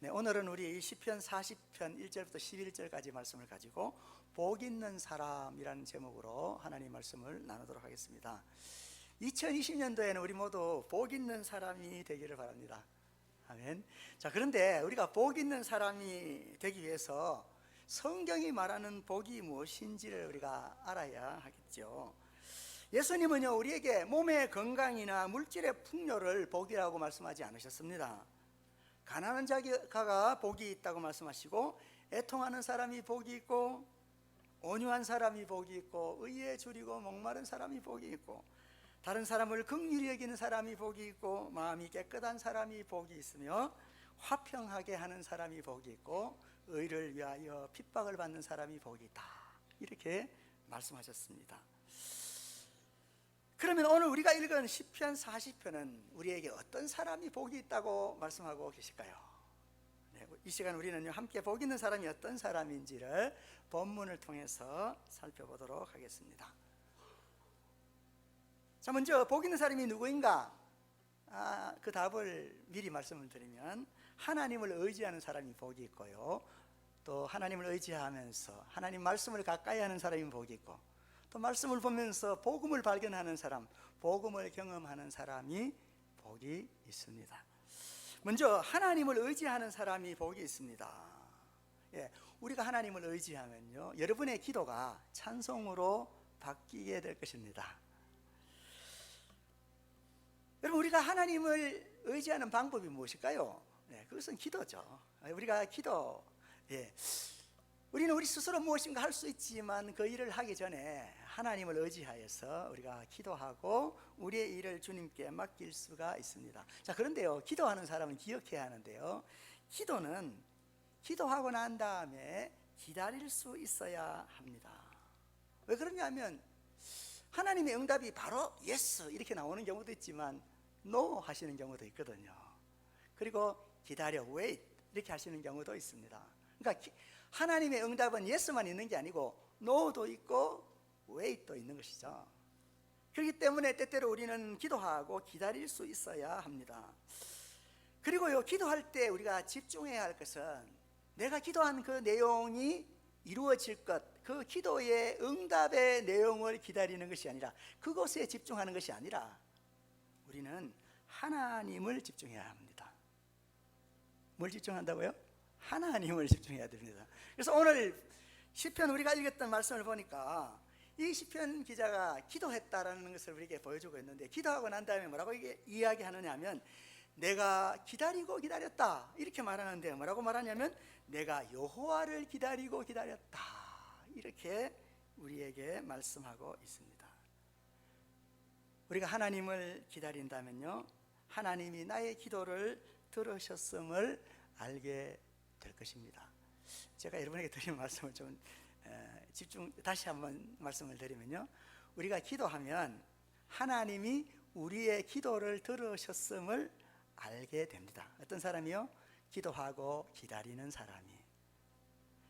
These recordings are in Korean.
네, 오늘은 우리 시편 40편 1절부터 11절까지 말씀을 가지고 복 있는 사람이라는 제목으로 하나님 말씀을 나누도록 하겠습니다. 2020년도에는 우리 모두 복 있는 사람이 되기를 바랍니다. 아멘. 자, 그런데 우리가 복 있는 사람이 되기 위해서 성경이 말하는 복이 무엇인지를 우리가 알아야 하겠죠. 예수님은요, 우리에게 몸의 건강이나 물질의 풍요를 복이라고 말씀하지 않으셨습니다. 가난한 자가 복이 있다고 말씀하시고, 애통하는 사람이 복이 있고, 온유한 사람이 복이 있고, 의에 줄이고 목마른 사람이 복이 있고, 다른 사람을 긍휼히 여기는 사람이 복이 있고, 마음이 깨끗한 사람이 복이 있으며, 화평하게 하는 사람이 복이 있고, 의를 위하여 핍박을 받는 사람이 복이 있다, 이렇게 말씀하셨습니다. 그러면 오늘 우리가 읽은 시편 40편은 우리에게 어떤 사람이 복이 있다고 말씀하고 계실까요? 네, 이 시간 우리는 함께 복 있는 사람이 어떤 사람인지를 본문을 통해서 살펴보도록 하겠습니다. 자, 먼저 복 있는 사람이 누구인가? 그 답을 미리 말씀을 드리면, 하나님을 의지하는 사람이 복이 있고요, 또 하나님을 의지하면서 하나님 말씀을 가까이 하는 사람이 복이 있고, 또 말씀을 보면서 복음을 발견하는 사람, 복음을 경험하는 사람이 복이 있습니다. 먼저 하나님을 의지하는 사람이 복이 있습니다. 우리가 하나님을 의지하면요, 여러분의 기도가 찬송으로 바뀌게 될 것입니다. 여러분, 우리가 하나님을 의지하는 방법이 무엇일까요? 그것은 기도죠. 우리가 기도, 우리는 우리 스스로 무엇인가 할 수 있지만 그 일을 하기 전에 하나님을 의지하여서 우리가 기도하고 우리의 일을 주님께 맡길 수가 있습니다. 자, 그런데요, 기도하는 사람은 기억해야 하는데요, 기도는 기도하고 난 다음에 기다릴 수 있어야 합니다. 왜 그러냐면, 하나님의 응답이 바로 예스 이렇게 나오는 경우도 있지만 노 하시는 경우도 있거든요. 그리고 기다려, wait 이렇게 하시는 경우도 있습니다. 그러니까 하나님의 응답은 예스만 있는 게 아니고 노도 있고 wait도 있는 것이죠. 그렇기 때문에 때때로 우리는 기도하고 기다릴 수 있어야 합니다. 그리고요, 기도할 때 우리가 집중해야 할 것은 내가 기도한 그 내용이 이루어질 것, 그 기도의 응답의 내용을 기다리는 것이 아니라, 그것에 집중하는 것이 아니라 우리는 하나님을 집중해야 합니다. 뭘 집중한다고요? 하나님을 집중해야 됩니다. 그래서 오늘 시편 우리가 읽었던 말씀을 보니까 이 시편 기자가 기도했다라는 것을 우리에게 보여주고 있는데, 기도하고 난 다음에 뭐라고 이야기하느냐 하면, 내가 기다리고 기다렸다 이렇게 말하는데, 뭐라고 말하냐면 내가 여호와를 기다리고 기다렸다 이렇게 우리에게 말씀하고 있습니다. 우리가 하나님을 기다린다면요, 하나님이 나의 기도를 들으셨음을 알게 될 것입니다. 제가 여러분에게 드리는 말씀을 좀 다시 한번 말씀을 드리면요, 우리가 기도하면 하나님이 우리의 기도를 들으셨음을 알게 됩니다. 어떤 사람이요? 기도하고 기다리는 사람이.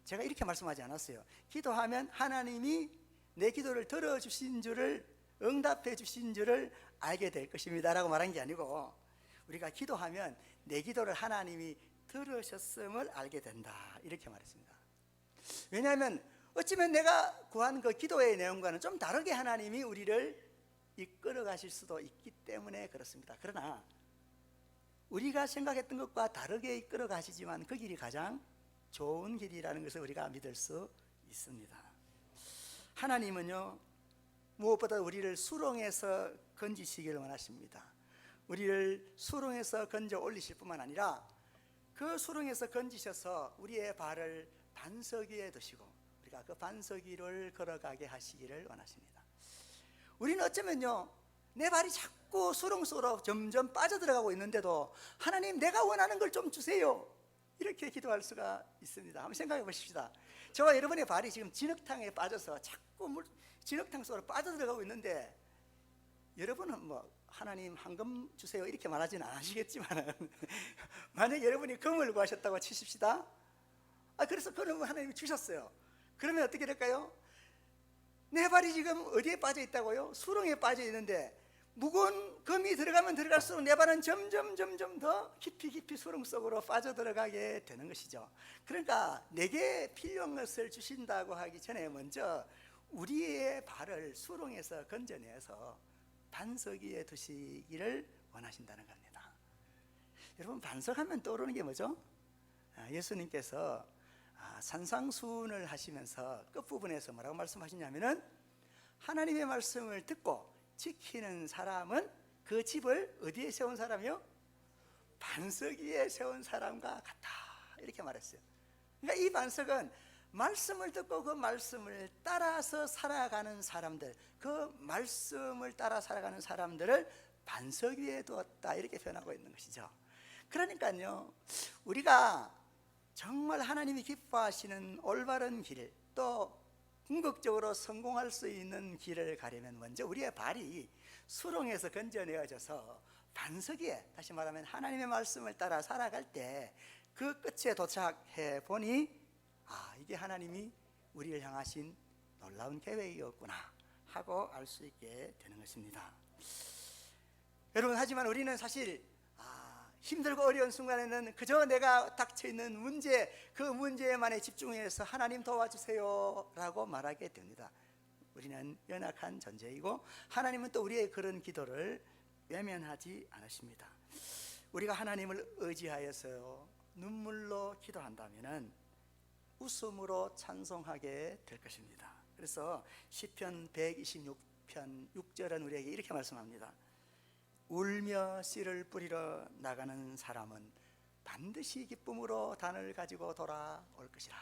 제가 이렇게 말씀하지 않았어요. 기도하면 하나님이 내 기도를 들어주신 줄을, 응답해 주신 줄을 알게 될 것입니다 라고 말한 게 아니고, 우리가 기도하면 내 기도를 하나님이 들으셨음을 알게 된다 이렇게 말했습니다. 왜냐하면 어쩌면 내가 구한 그 기도의 내용과는 좀 다르게 하나님이 우리를 이끌어 가실 수도 있기 때문에 그렇습니다. 그러나 우리가 생각했던 것과 다르게 이끌어 가시지만 그 길이 가장 좋은 길이라는 것을 우리가 믿을 수 있습니다. 하나님은요, 무엇보다 우리를 수렁에서 건지시기를 원하십니다. 우리를 수렁에서 건져 올리실 뿐만 아니라 그 수렁에서 건지셔서 우리의 발을 반석 위에 두시고 우리가 그 반석 위를 걸어가게 하시기를 원하십니다. 우리는 어쩌면요, 내 발이 자꾸 수렁 속으로 점점 빠져들어가고 있는데도 하나님, 내가 원하는 걸 좀 주세요 이렇게 기도할 수가 있습니다. 한번 생각해 보십시다. 저와 여러분의 발이 지금 진흙탕에 빠져서 자꾸 진흙탕 속으로 빠져들어가고 있는데, 여러분은 하나님 황금 주세요 이렇게 말하지는 않으시겠지만 만약에 여러분이 금을 구하셨다고 치십시다. 그래서 금을 하나님이 주셨어요. 그러면 어떻게 될까요? 내 발이 지금 어디에 빠져 있다고요? 수렁에 빠져 있는데 무거운 금이 들어가면 들어갈수록 내 발은 점점 더 깊이 수렁 속으로 빠져들어가게 되는 것이죠. 그러니까 내게 필요한 것을 주신다고 하기 전에 먼저 우리의 발을 수렁에서 건져내서 반석 위에 두시기를 원하신다는 겁니다. 여러분, 반석하면 떠오르는 게 뭐죠? 예수님께서 산상수훈을 하시면서 끝부분에서 뭐라고 말씀하시냐면은, 하나님의 말씀을 듣고 지키는 사람은 그 집을 어디에 세운 사람이요? 반석 위에 세운 사람과 같다, 이렇게 말했어요. 그러니까 이 반석은 말씀을 듣고 그 말씀을 따라서 살아가는 사람들, 그 말씀을 따라 살아가는 사람들을 반석 위에 두었다, 이렇게 표현하고 있는 것이죠. 그러니까요, 우리가 정말 하나님이 기뻐하시는 올바른 길, 또 궁극적으로 성공할 수 있는 길을 가려면 먼저 우리의 발이 수렁에서 건져내어져서 반석 위에, 다시 말하면 하나님의 말씀을 따라 살아갈 때 그 끝에 도착해 보니 이게 하나님이 우리를 향하신 놀라운 계획이었구나 하고 알 수 있게 되는 것입니다. 여러분, 하지만 우리는 사실 힘들고 어려운 순간에는 그저 내가 닥쳐있는 문제, 그 문제에만에 집중해서 하나님 도와주세요 라고 말하게 됩니다. 우리는 연약한 존재이고 하나님은 또 우리의 그런 기도를 외면하지 않으십니다. 우리가 하나님을 의지하여서 눈물로 기도한다면 웃음으로 찬송하게 될 것입니다. 그래서 시편 126편 6절은 우리에게 이렇게 말씀합니다. 울며 씨를 뿌리러 나가는 사람은 반드시 기쁨으로 단을 가지고 돌아올 것이라.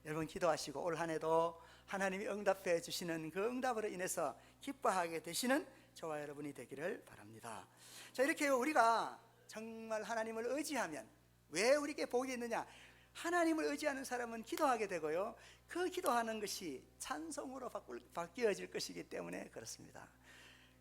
여러분, 기도하시고 올 한 해도 하나님이 응답해 주시는 그 응답으로 인해서 기뻐하게 되시는 저와 여러분이 되기를 바랍니다. 자, 이렇게 우리가 정말 하나님을 의지하면 왜 우리에게 복이 있느냐? 하나님을 의지하는 사람은 기도하게 되고요, 그 기도하는 것이 찬송으로 바뀌어질 것이기 때문에 그렇습니다.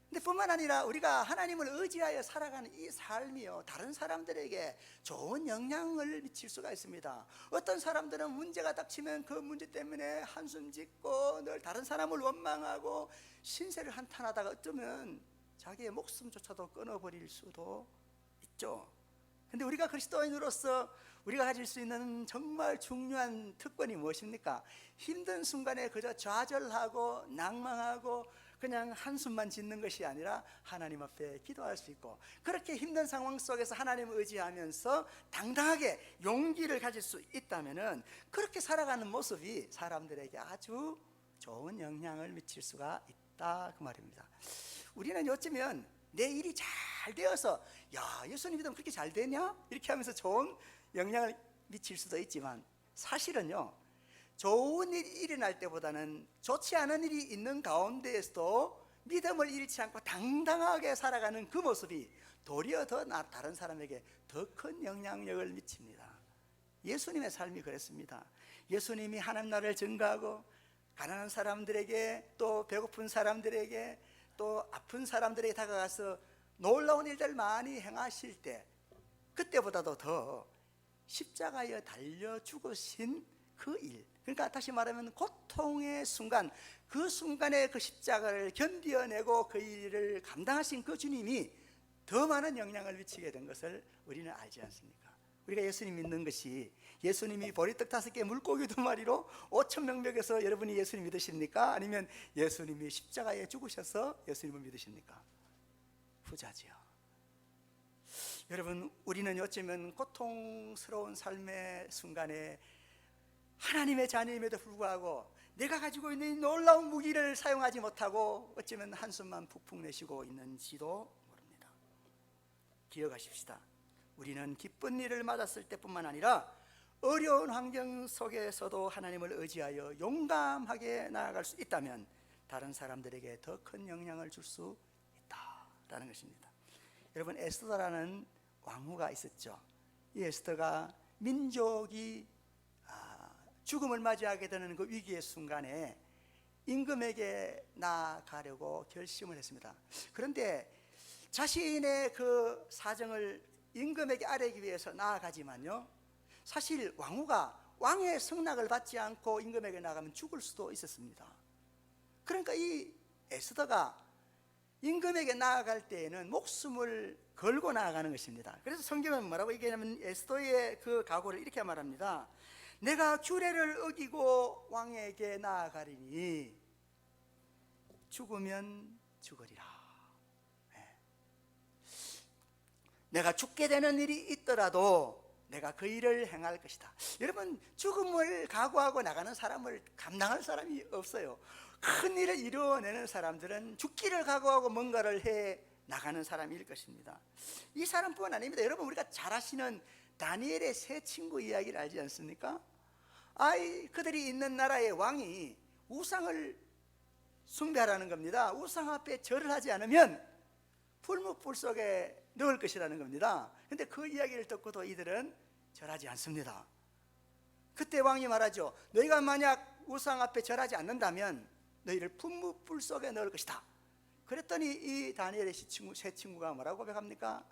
근데 뿐만 아니라 우리가 하나님을 의지하여 살아가는 이 삶이요, 다른 사람들에게 좋은 영향을 미칠 수가 있습니다. 어떤 사람들은 문제가 닥치면 그 문제 때문에 한숨 짓고 늘 다른 사람을 원망하고 신세를 한탄하다가 어쩌면 자기의 목숨조차도 끊어버릴 수도 있죠. 근데 우리가 그리스도인으로서 우리가 가질 수 있는 정말 중요한 특권이 무엇입니까? 힘든 순간에 그저 좌절하고 낭망하고 그냥 한숨만 짓는 것이 아니라 하나님 앞에 기도할 수 있고, 그렇게 힘든 상황 속에서 하나님을 의지하면서 당당하게 용기를 가질 수 있다면 그렇게 살아가는 모습이 사람들에게 아주 좋은 영향을 미칠 수가 있다, 그 말입니다. 우리는 어쩌면 내 일이 잘 되어서 예수님 믿으면 그렇게 잘 되냐? 이렇게 하면서 좋은 영향을 미칠 수도 있지만, 사실은요, 좋은 일이 일어날 때보다는 좋지 않은 일이 있는 가운데에서도 믿음을 잃지 않고 당당하게 살아가는 그 모습이 도리어 더 다른 사람에게 더 큰 영향력을 미칩니다. 예수님의 삶이 그랬습니다. 예수님이 하나님 나라를 증거하고 가난한 사람들에게, 또 배고픈 사람들에게, 또 아픈 사람들에게 다가가서 놀라운 일들 많이 행하실 때, 그때보다도 더 십자가에 달려 죽으신 그 일, 그러니까 다시 말하면 고통의 순간, 그 순간에 그 십자가를 견디어내고 그 일을 감당하신 그 주님이 더 많은 영향을 미치게 된 것을 우리는 알지 않습니까? 우리가 예수님 믿는 것이 예수님이 보리떡 5개 물고기 2마리로 5,000명 먹여서 여러분이 예수님 믿으십니까? 아니면 예수님이 십자가에 죽으셔서 예수님을 믿으십니까? 후자지요. 여러분, 우리는 어쩌면 고통스러운 삶의 순간에 하나님의 자녀임에도 불구하고 내가 가지고 있는 이 놀라운 무기를 사용하지 못하고 어쩌면 한숨만 푹푹 내쉬고 있는지도 모릅니다. 기억하십시다. 우리는 기쁜 일을 맞았을 때뿐만 아니라 어려운 환경 속에서도 하나님을 의지하여 용감하게 나아갈 수 있다면 다른 사람들에게 더 큰 영향을 줄 수 있다라는 것입니다. 여러분, 에스더라는 왕후가 있었죠. 이 에스더가 민족이 죽음을 맞이하게 되는 그 위기의 순간에 임금에게 나아가려고 결심을 했습니다. 그런데 자신의 그 사정을 임금에게 아뢰기 위해서 나아가지만요, 사실 왕후가 왕의 승낙을 받지 않고 임금에게 나가면 죽을 수도 있었습니다. 그러니까 이 에스더가 임금에게 나아갈 때에는 목숨을 걸고 나아가는 것입니다. 그래서 성경은 뭐라고 얘기하냐면 에스더의 그 각오를 이렇게 말합니다. 내가 규례를 어기고 왕에게 나아가리니 죽으면 죽으리라. 내가 죽게 되는 일이 있더라도 내가 그 일을 행할 것이다. 여러분, 죽음을 각오하고 나가는 사람을 감당할 사람이 없어요. 큰 일을 이루어내는 사람들은 죽기를 각오하고 뭔가를 해 나가는 사람일 것입니다. 이 사람뿐만 아닙니다. 여러분, 우리가 잘 아시는 다니엘의 세 친구 이야기를 알지 않습니까? 그들이 있는 나라의 왕이 우상을 숭배하라는 겁니다. 우상 앞에 절을 하지 않으면 불못불 속에 넣을 것이라는 겁니다. 그런데 그 이야기를 듣고도 이들은 절하지 않습니다. 그때 왕이 말하죠. 너희가 만약 우상 앞에 절하지 않는다면 너희를 불못불 속에 넣을 것이다. 그랬더니 이 다니엘의 세 친구가 뭐라고 고백합니까?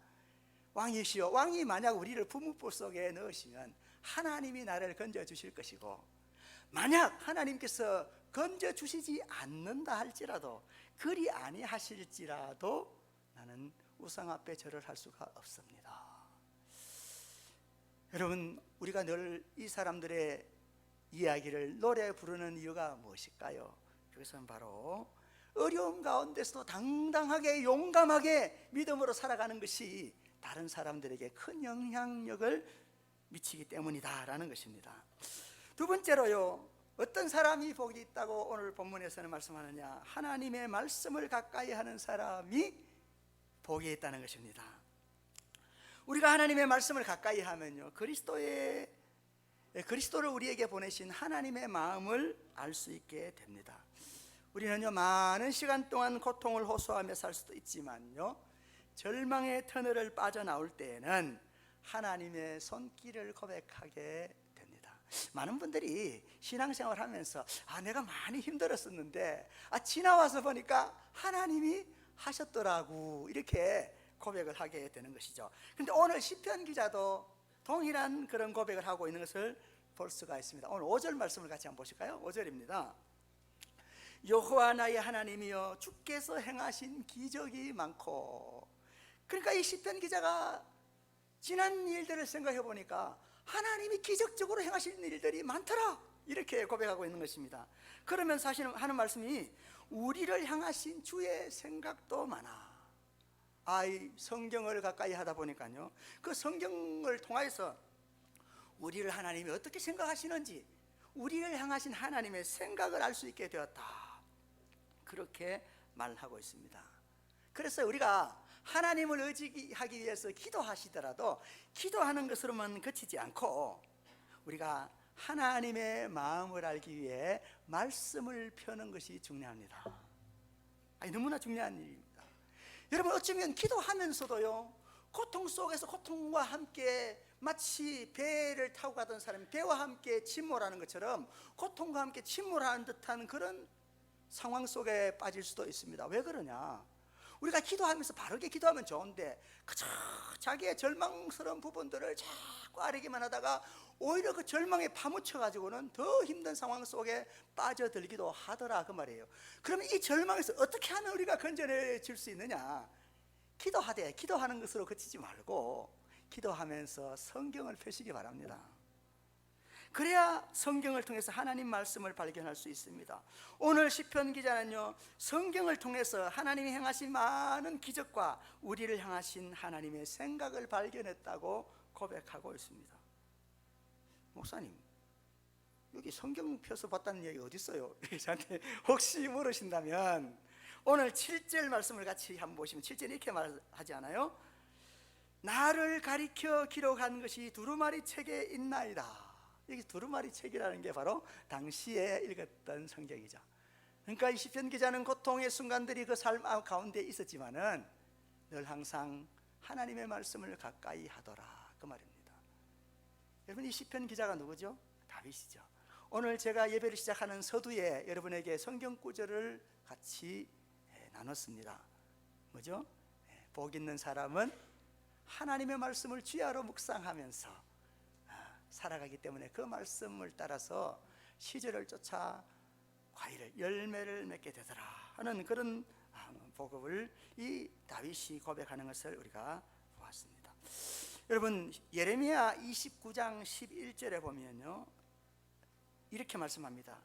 왕이시여, 왕이 만약 우리를 불못불 속에 넣으시면 하나님이 나를 건져주실 것이고, 만약 하나님께서 건져주시지 않는다 할지라도, 그리 아니하실지라도 나는 우상 앞에 절을 할 수가 없습니다. 여러분, 우리가 늘 이 사람들의 이야기를 노래 부르는 이유가 무엇일까요? 그것은 바로 어려움 가운데서도 당당하게 용감하게 믿음으로 살아가는 것이 다른 사람들에게 큰 영향력을 미치기 때문이다라는 것입니다. 두 번째로요, 어떤 사람이 복이 있다고 오늘 본문에서는 말씀하느냐? 하나님의 말씀을 가까이 하는 사람이 복이 있다는 것입니다. 우리가 하나님의 말씀을 가까이 하면요, 그리스도를 우리에게 보내신 하나님의 마음을 알 수 있게 됩니다. 우리는요, 많은 시간 동안 고통을 호소하며 살 수도 있지만요, 절망의 터널을 빠져나올 때에는 하나님의 손길을 고백하게 됩니다. 많은 분들이 신앙생활 하면서 내가 많이 힘들었었는데 지나와서 보니까 하나님이 하셨더라고, 이렇게 고백을 하게 되는 것이죠. 근데 오늘 시편 기자도 동일한 그런 고백을 하고 있는 것을 볼 수가 있습니다. 오늘 5절 말씀을 같이 한번 보실까요? 5절입니다. 여호와 나의 하나님이여, 주께서 행하신 기적이 많고. 그러니까 이 시편 기자가 지난 일들을 생각해 보니까 하나님이 기적적으로 행하신 일들이 많더라, 이렇게 고백하고 있는 것입니다. 그러면 사실 하는 말씀이 우리를 향하신 주의 생각도 많아. 이 성경을 가까이 하다 보니까요, 그 성경을 통해서 우리를 하나님이 어떻게 생각하시는지, 우리를 향하신 하나님의 생각을 알 수 있게 되었다, 그렇게 말하고 있습니다. 그래서 우리가 하나님을 의지하기 위해서 기도하시더라도 기도하는 것으로만 그치지 않고 우리가 하나님의 마음을 알기 위해 말씀을 펴는 것이 중요합니다. 너무나 중요한 일입니다. 여러분, 어쩌면 기도하면서도요, 고통 속에서 고통과 함께 마치 배를 타고 가던 사람이 배와 함께 침몰하는 것처럼 고통과 함께 침몰하는 듯한 그런 상황 속에 빠질 수도 있습니다. 왜 그러냐? 우리가 기도하면서 바르게 기도하면 좋은데 그저 자기의 절망스러운 부분들을 자꾸 아뢰기만 하다가 오히려 그 절망에 파묻혀 가지고는 더 힘든 상황 속에 빠져들기도 하더라, 그 말이에요. 그러면 이 절망에서 어떻게 하면 우리가 건져내질 수 있느냐? 기도하되 기도하는 것으로 그치지 말고 기도하면서 성경을 펴시기 바랍니다. 그래야 성경을 통해서 하나님 말씀을 발견할 수 있습니다. 오늘 시편 기자는요, 성경을 통해서 하나님이 행하신 많은 기적과 우리를 향하신 하나님의 생각을 발견했다고 고백하고 있습니다. 목사님, 여기 성경 펴서 봤다는 얘기 어디 있어요? 저한테 혹시 물으신다면 오늘 7절 말씀을 같이 한번 보시면 7절 이렇게 말하지 않아요? 나를 가리켜 기록한 것이 두루마리 책에 있나이다. 여기 두루마리 책이라는 게 바로 당시에 읽었던 성경이죠. 그러니까 이 시편 기자는 고통의 순간들이 그 삶 가운데 있었지만은 늘 항상 하나님의 말씀을 가까이 하더라, 그 말입니다. 여러분, 이 시편 기자가 누구죠? 다윗이죠. 오늘 제가 예배를 시작하는 서두에 여러분에게 성경 구절을 같이 나눴습니다. 뭐죠? 복 있는 사람은 하나님의 말씀을 주야로 묵상하면서 살아가기 때문에 그 말씀을 따라서 시절을 쫓아 과일을, 열매를 맺게 되더라 하는 그런 복음을 이 다윗이 고백하는 것을 우리가 보았습니다. 여러분, 예레미야 29장 11절에 보면요, 이렇게 말씀합니다.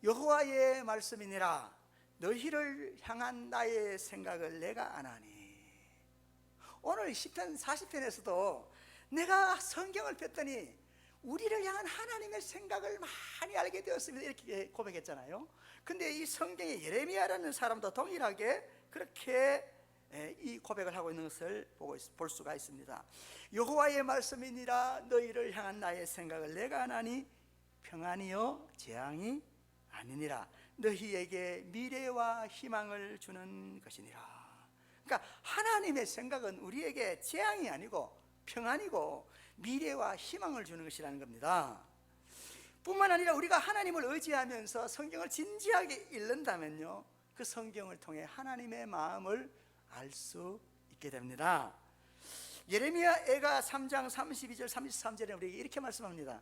여호와의 말씀이니라 너희를 향한 나의 생각을 내가 아나니. 오늘 시편 40편에서도 내가 성경을 폈더니 우리를 향한 하나님의 생각을 많이 알게 되었습니다, 이렇게 고백했잖아요. 근데 이 성경의 예레미야라는 사람도 동일하게 그렇게 이 고백을 하고 있는 것을 볼 수가 있습니다. 여호와의 말씀이니라 너희를 향한 나의 생각을 내가 아나니 평안이요 재앙이 아니니라 너희에게 미래와 희망을 주는 것이니라. 그러니까 하나님의 생각은 우리에게 재앙이 아니고 평안이고 미래와 희망을 주는 것이라는 겁니다. 뿐만 아니라 우리가 하나님을 의지하면서 성경을 진지하게 읽는다면요, 그 성경을 통해 하나님의 마음을 알 수 있게 됩니다. 예레미야가 3장 32절 33절에 우리에게 이렇게 말씀합니다.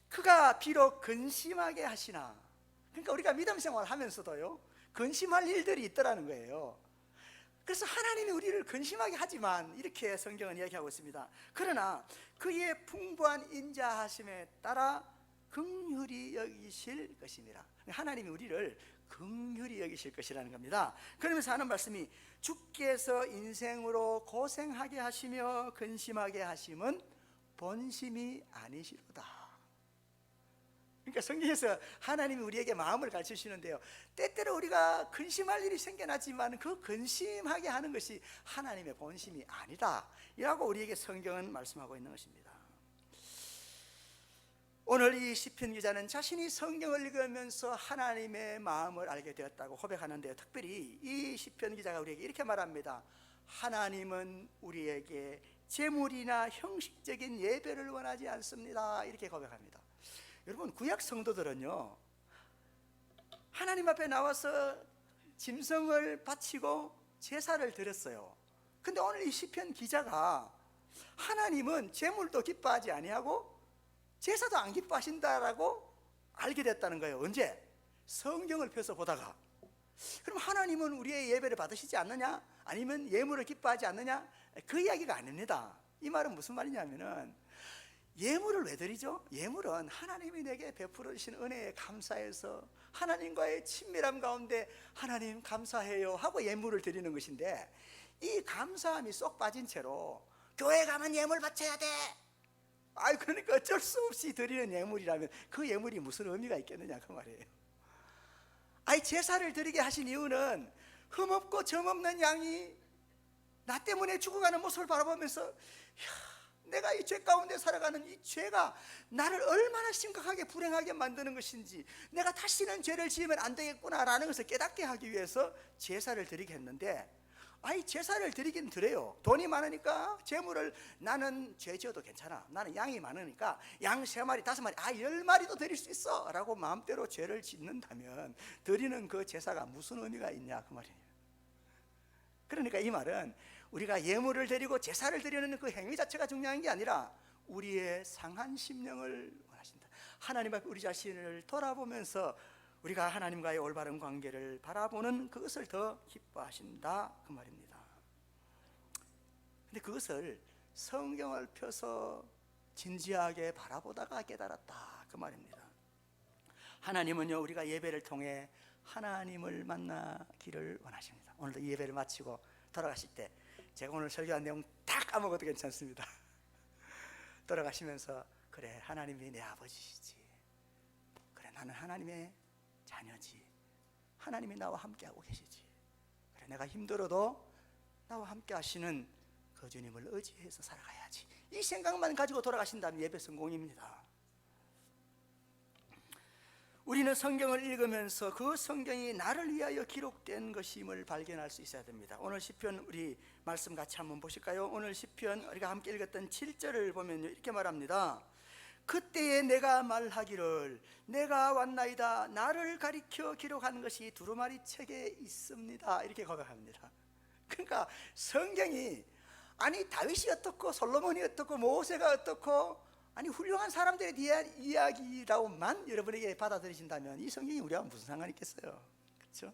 그가 비록 근심하게 하시나, 그러니까 우리가 믿음 생활하면서도요 근심할 일들이 있더라는 거예요. 그래서 하나님이 우리를 근심하게 하지만 이렇게 성경은 이야기하고 있습니다. 그러나 그의 풍부한 인자하심에 따라 긍휼히 여기실 것입니다. 하나님이 우리를 긍휼히 여기실 것이라는 겁니다. 그러면서 하는 말씀이 주께서 인생으로 고생하게 하시며 근심하게 하심은 본심이 아니시로다. 그러니까 성경에서 하나님이 우리에게 마음을 가르치시는데요, 때때로 우리가 근심할 일이 생겨나지만 그 근심하게 하는 것이 하나님의 본심이 아니다 라고 우리에게 성경은 말씀하고 있는 것입니다. 오늘 이 시편 기자는 자신이 성경을 읽으면서 하나님의 마음을 알게 되었다고 고백하는데요, 특별히 이 시편 기자가 우리에게 이렇게 말합니다. 하나님은 우리에게 재물이나 형식적인 예배를 원하지 않습니다, 이렇게 고백합니다. 여러분, 구약 성도들은요 하나님 앞에 나와서 짐승을 바치고 제사를 드렸어요. 근데 오늘 이 시편 기자가 하나님은 제물도 기뻐하지 아니하고 제사도 안 기뻐하신다라고 알게 됐다는 거예요. 언제? 성경을 펴서 보다가. 그럼 하나님은 우리의 예배를 받으시지 않느냐? 아니면 예물을 기뻐하지 않느냐? 그 이야기가 아닙니다. 이 말은 무슨 말이냐면은, 예물을 왜 드리죠? 예물은 하나님이 내게 베풀어 주신 은혜에 감사해서 하나님과의 친밀함 가운데 하나님 감사해요 하고 예물을 드리는 것인데, 이 감사함이 쏙 빠진 채로 교회 가면 예물 바쳐야 돼, 그러니까 어쩔 수 없이 드리는 예물이라면 그 예물이 무슨 의미가 있겠느냐 그 말이에요. 제사를 드리게 하신 이유는 흠없고 점없는 양이 나 때문에 죽어가는 모습을 바라보면서, 내가 이 죄 가운데 살아가는 이 죄가 나를 얼마나 심각하게 불행하게 만드는 것인지, 내가 다시는 죄를 지으면 안 되겠구나라는 것을 깨닫게 하기 위해서 제사를 드리게 했는데, 제사를 드리긴 드려요. 돈이 많으니까 제물을, 나는 죄 지어도 괜찮아, 나는 양이 많으니까 양 3마리 5마리 10마리도 드릴 수 있어 라고 마음대로 죄를 짓는다면 드리는 그 제사가 무슨 의미가 있냐 그 말이에요. 그러니까 이 말은 우리가 예물을 드리고 제사를 드리는 그 행위 자체가 중요한 게 아니라 우리의 상한 심령을 원하신다. 하나님 앞에 우리 자신을 돌아보면서 우리가 하나님과의 올바른 관계를 바라보는 그것을 더 기뻐하신다 그 말입니다. 근데 그것을 성경을 펴서 진지하게 바라보다가 깨달았다 그 말입니다. 하나님은요 우리가 예배를 통해 하나님을 만나기를 원하십니다. 오늘도 이 예배를 마치고 돌아가실 때, 제가 오늘 설교한 내용 다 까먹어도 괜찮습니다. 돌아가시면서, 그래 하나님이 내 아버지시지, 그래 나는 하나님의 자녀지, 하나님이 나와 함께하고 계시지, 그래 내가 힘들어도 나와 함께 하시는 그 주님을 의지해서 살아가야지, 이 생각만 가지고 돌아가신다면 예배 성공입니다. 우리는 성경을 읽으면서 그 성경이 나를 위하여 기록된 것임을 발견할 수 있어야 됩니다. 오늘 시편 우리 말씀 같이 한번 보실까요? 오늘 시편 우리가 함께 읽었던 7절을 보면 이렇게 말합니다. 그때에 내가 말하기를 내가 왔나이다, 나를 가리켜 기록한 것이 두루마리 책에 있습니다, 이렇게 고백합니다. 그러니까 성경이 다윗이 어떻고 솔로몬이 어떻고 모세가 어떻고 훌륭한 사람들에 대한 이야기라고만 여러분에게 받아들이신다면 이 성경이 우리와 무슨 상관이 있겠어요? 그렇죠?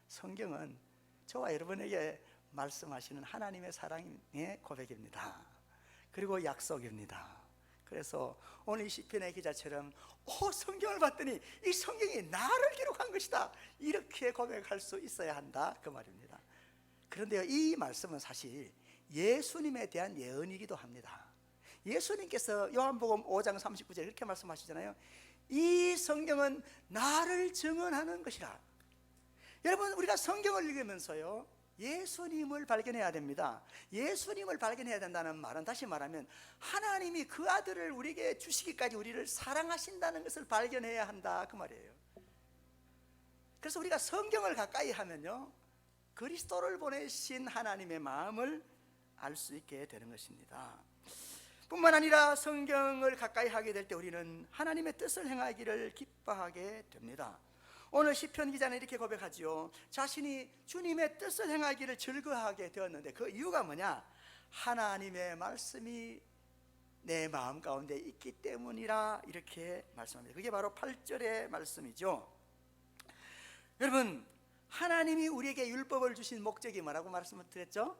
성경은 저와 여러분에게 말씀하시는 하나님의 사랑의 고백입니다. 그리고 약속입니다. 그래서 오늘 이 시편의 기자처럼 성경을 봤더니 이 성경이 나를 기록한 것이다, 이렇게 고백할 수 있어야 한다, 그 말입니다. 그런데요, 이 말씀은 사실 예수님에 대한 예언이기도 합니다. 예수님께서 요한복음 5장 39절에 이렇게 말씀하시잖아요. 이 성경은 나를 증언하는 것이라. 여러분, 우리가 성경을 읽으면서요, 예수님을 발견해야 됩니다. 예수님을 발견해야 된다는 말은, 다시 말하면 하나님이 그 아들을 우리에게 주시기까지 우리를 사랑하신다는 것을 발견해야 한다, 그 말이에요. 그래서 우리가 성경을 가까이 하면요, 그리스도를 보내신 하나님의 마음을 알 수 있게 되는 것입니다. 뿐만 아니라 성경을 가까이 하게 될 때 우리는 하나님의 뜻을 행하기를 기뻐하게 됩니다. 오늘 시편 기자는 이렇게 고백하지요. 자신이 주님의 뜻을 행하기를 즐거워하게 되었는데 그 이유가 뭐냐? 하나님의 말씀이 내 마음 가운데 있기 때문이라, 이렇게 말씀합니다. 그게 바로 8절의 말씀이죠. 여러분, 하나님이 우리에게 율법을 주신 목적이 뭐라고 말씀을 드렸죠?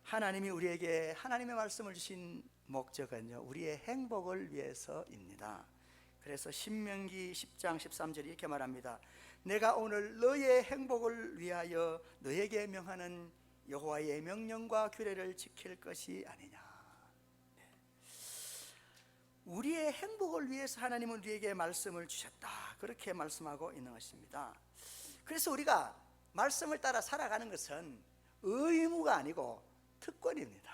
하나님이 우리에게 하나님의 말씀을 주신 목적은요, 우리의 행복을 위해서입니다. 그래서 신명기 10장 13절이 이렇게 말합니다. 내가 오늘 너의 행복을 위하여 너에게 명하는 여호와의 명령과 규례를 지킬 것이 아니냐. 우리의 행복을 위해서 하나님은 우리에게 말씀을 주셨다, 그렇게 말씀하고 있는 것입니다. 그래서 우리가 말씀을 따라 살아가는 것은 의무가 아니고 특권입니다.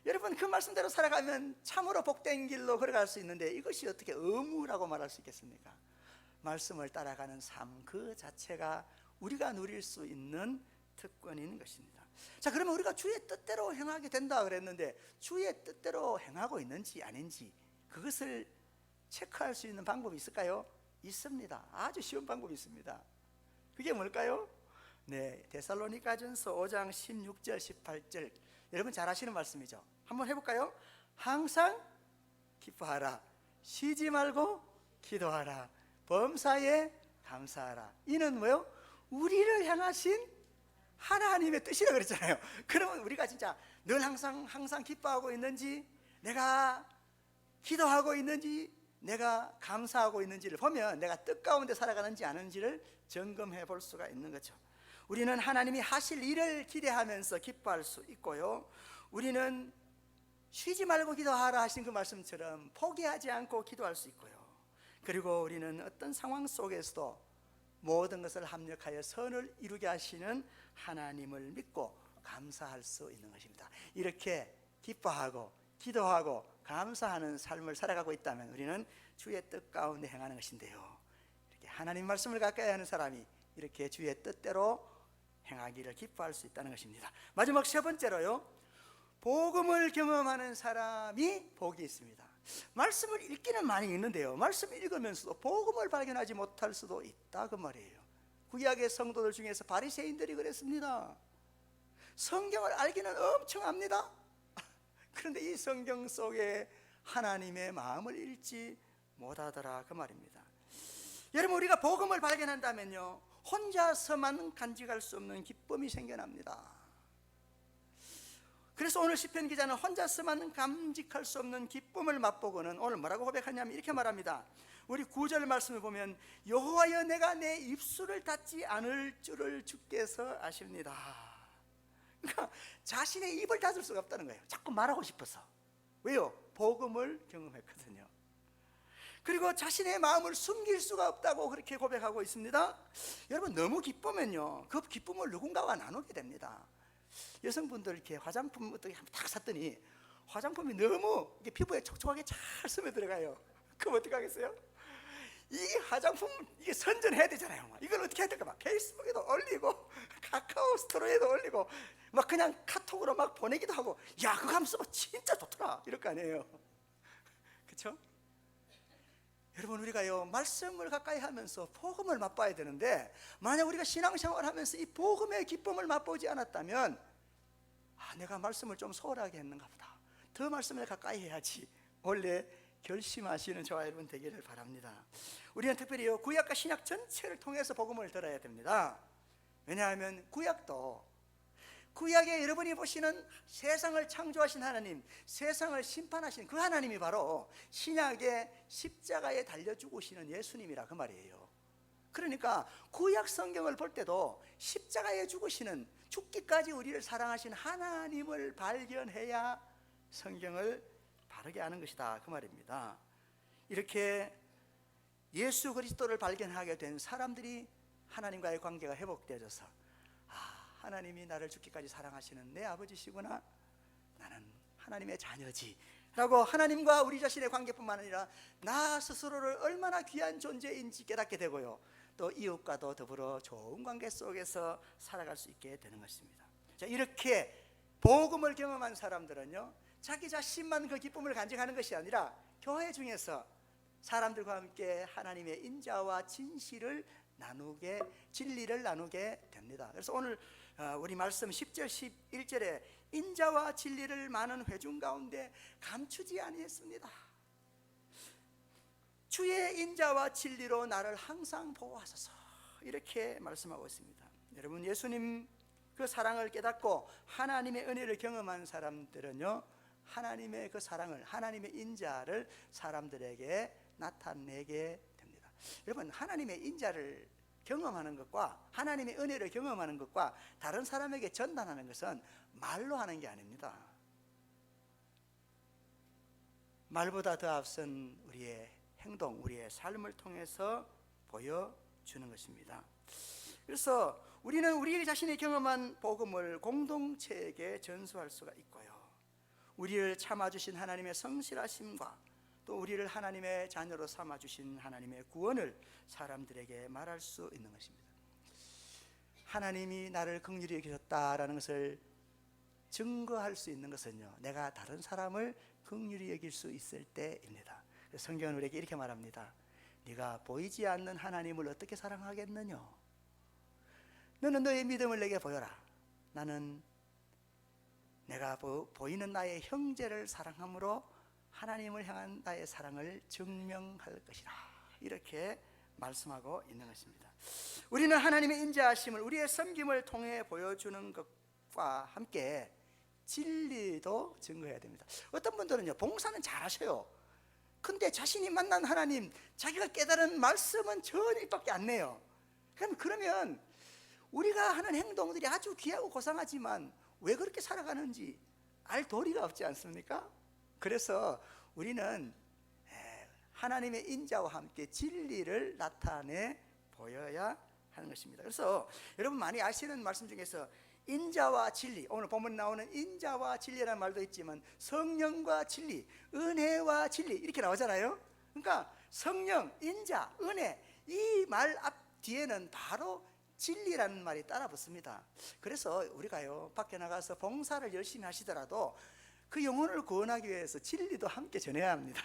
여러분, 그 말씀대로 살아가면 참으로 복된 길로 걸어갈 수 있는데 이것이 어떻게 의무라고 말할 수 있겠습니까? 말씀을 따라가는 삶 그 자체가 우리가 누릴 수 있는 특권인 것입니다. 자, 그러면 우리가 주의 뜻대로 행하게 된다 그랬는데 주의 뜻대로 행하고 있는지 아닌지 그것을 체크할 수 있는 방법이 있을까요? 있습니다. 아주 쉬운 방법이 있습니다. 그게 뭘까요? 네, 데살로니가전서 5장 16절 18절, 여러분 잘 아시는 말씀이죠. 한번 해볼까요? 항상 기뻐하라, 쉬지 말고 기도하라, 범사에 감사하라. 이는 뭐요? 우리를 향하신 하나님의 뜻이라 그랬잖아요. 그러면 우리가 진짜 늘 항상 기뻐하고 있는지, 내가 기도하고 있는지, 내가 감사하고 있는지를 보면 내가 뜻 가운데 살아가는지 아닌지를 점검해 볼 수가 있는 거죠. 우리는 하나님이 하실 일을 기대하면서 기뻐할 수 있고요, 우리는 쉬지 말고 기도하라 하신 그 말씀처럼 포기하지 않고 기도할 수 있고요, 그리고 우리는 어떤 상황 속에서도 모든 것을 합력하여 선을 이루게 하시는 하나님을 믿고 감사할 수 있는 것입니다. 이렇게 기뻐하고 기도하고 감사하는 삶을 살아가고 있다면 우리는 주의 뜻 가운데 행하는 것인데요, 이렇게 하나님 말씀을 가까이 하는 사람이 이렇게 주의 뜻대로 행하기를 기뻐할 수 있다는 것입니다. 마지막 세 번째로요, 복음을 경험하는 사람이 복이 있습니다. 말씀을 읽기는 많이 읽는데요, 말씀을 읽으면서도 복음을 발견하지 못할 수도 있다, 그 말이에요. 구약의 성도들 중에서 바리새인들이 그랬습니다. 성경을 알기는 엄청 압니다. 그런데 이 성경 속에 하나님의 마음을 읽지 못하더라, 그 말입니다. 여러분, 우리가 복음을 발견한다면요, 혼자서만 간직할 수 없는 기쁨이 생겨납니다. 그래서 오늘 시편 기자는 혼자서만 간직할 수 없는 기쁨을 맛보고는 오늘 뭐라고 고백하냐면 이렇게 말합니다. 우리 9절 말씀을 보면 여호와여, 내가 내 입술을 닫지 않을 줄을 주께서 아십니다. 그러니까 자신의 입을 닫을 수가 없다는 거예요. 자꾸 말하고 싶어서. 왜요? 복음을 경험했거든요. 그리고 자신의 마음을 숨길 수가 없다고 그렇게 고백하고 있습니다. 여러분, 너무 기쁘면요, 그 기쁨을 누군가와 나누게 됩니다. 여성분들 이렇게 화장품 어떻게 딱 샀더니 화장품이 너무 이게 피부에 촉촉하게 잘 스며 들어가요. 그럼 어떻게 하겠어요? 이 화장품 이게 선전해야 되잖아요. 이걸 어떻게 해야 될까? 막 페이스북에도 올리고 카카오 스토리에도 올리고 막 그냥 카톡으로 막 보내기도 하고, 야, 그거 한번 써봐, 진짜 좋더라, 이럴 거 아니에요. 그렇죠? 여러분, 우리가요, 말씀을 가까이 하면서 복음을 맛봐야 되는데, 만약 우리가 신앙생활을 하면서 이 복음의 기쁨을 맛보지 않았다면, 내가 말씀을 좀 소홀하게 했는가 보다, 더 말씀을 가까이 해야지, 원래 결심하시는 저와 여러분 되기를 바랍니다. 우리는 특별히 구약과 신약 전체를 통해서 복음을 들어야 됩니다. 왜냐하면 구약에 여러분이 보시는 세상을 창조하신 하나님, 세상을 심판하신 그 하나님이 바로 신약의 십자가에 달려 죽으시는 예수님이라 그 말이에요. 그러니까 구약 성경을 볼 때도 십자가에 죽으시는, 죽기까지 우리를 사랑하신 하나님을 발견해야 성경을 바르게 아는 것이다 그 말입니다. 이렇게 예수 그리스도를 발견하게 된 사람들이 하나님과의 관계가 회복되어져서, 하나님이 나를 죽기까지 사랑하시는 내 아버지시구나, 나는 하나님의 자녀지 라고 하나님과 우리 자신의 관계뿐만 아니라 나 스스로를 얼마나 귀한 존재인지 깨닫게 되고요, 또 이웃과도 더불어 좋은 관계 속에서 살아갈 수 있게 되는 것입니다. 자, 이렇게 복음을 경험한 사람들은요, 자기 자신만 그 기쁨을 간직하는 것이 아니라 교회 중에서 사람들과 함께 하나님의 인자와 진리를 나누게 됩니다. 그래서 오늘 우리 말씀 10절 11절에 인자와 진리를 많은 회중 가운데 감추지 아니했습니다. 주의 인자와 진리로 나를 항상 보호하소서, 이렇게 말씀하고 있습니다. 여러분, 예수님 그 사랑을 깨닫고 하나님의 은혜를 경험한 사람들은요, 하나님의 그 사랑을, 하나님의 인자를 사람들에게 나타내게 됩니다. 여러분, 하나님의 인자를 경험하는 것과 하나님의 은혜를 경험하는 것과 다른 사람에게 전달하는 것은 말로 하는 게 아닙니다. 말보다 더 앞선 우리의 행동, 우리의 삶을 통해서 보여주는 것입니다. 그래서 우리는 우리 자신이 경험한 복음을 공동체에게 전수할 수가 있고요, 우리를 참아주신 하나님의 성실하심과 또 우리를 하나님의 자녀로 삼아주신 하나님의 구원을 사람들에게 말할 수 있는 것입니다. 하나님이 나를 긍휼히 여기셨다라는 것을 증거할 수 있는 것은요, 내가 다른 사람을 긍휼히 여길 수 있을 때입니다. 성경은 우리에게 이렇게 말합니다. 네가 보이지 않는 하나님을 어떻게 사랑하겠느냐? 너는 너의 믿음을 내게 보여라. 나는 내가 보이는 나의 형제를 사랑함으로 하나님을 향한 나의 사랑을 증명할 것이라, 이렇게 말씀하고 있는 것입니다. 우리는 하나님의 인자하심을 우리의 섬김을 통해 보여주는 것과 함께 진리도 증거해야 됩니다. 어떤 분들은요, 봉사는 잘하셔요. 근데 자신이 만난 하나님, 자기가 깨달은 말씀은 전혀 입밖에 안 내요. 그러면 우리가 하는 행동들이 아주 귀하고 고상하지만 왜 그렇게 살아가는지 알 도리가 없지 않습니까? 그래서 우리는 하나님의 인자와 함께 진리를 나타내 보여야 하는 것입니다. 그래서 여러분 많이 아시는 말씀 중에서 인자와 진리, 오늘 본문에 나오는 인자와 진리라는 말도 있지만 성령과 진리, 은혜와 진리 이렇게 나오잖아요. 그러니까 성령, 인자, 은혜, 이 말 앞 뒤에는 바로 진리라는 말이 따라 붙습니다. 그래서 우리가요, 밖에 나가서 봉사를 열심히 하시더라도 그 영혼을 구원하기 위해서 진리도 함께 전해야 합니다.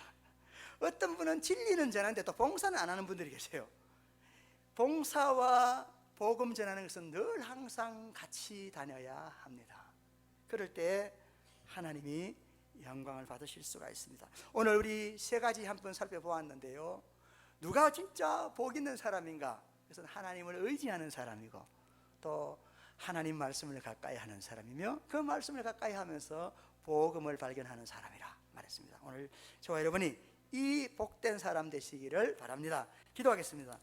어떤 분은 진리는 전하는데 또 봉사는 안 하는 분들이 계세요. 봉사와 복음 전하는 것은 늘 항상 같이 다녀야 합니다. 그럴 때 하나님이 영광을 받으실 수가 있습니다. 오늘 우리 세 가지 한번 살펴보았는데요, 누가 진짜 복 있는 사람인가? 그것은 하나님을 의지하는 사람이고 또 하나님 말씀을 가까이 하는 사람이며 그 말씀을 가까이 하면서 복음을 발견하는 사람이라 말했습니다. 오늘 저와 여러분이 이 복된 사람 되시기를 바랍니다. 기도하겠습니다.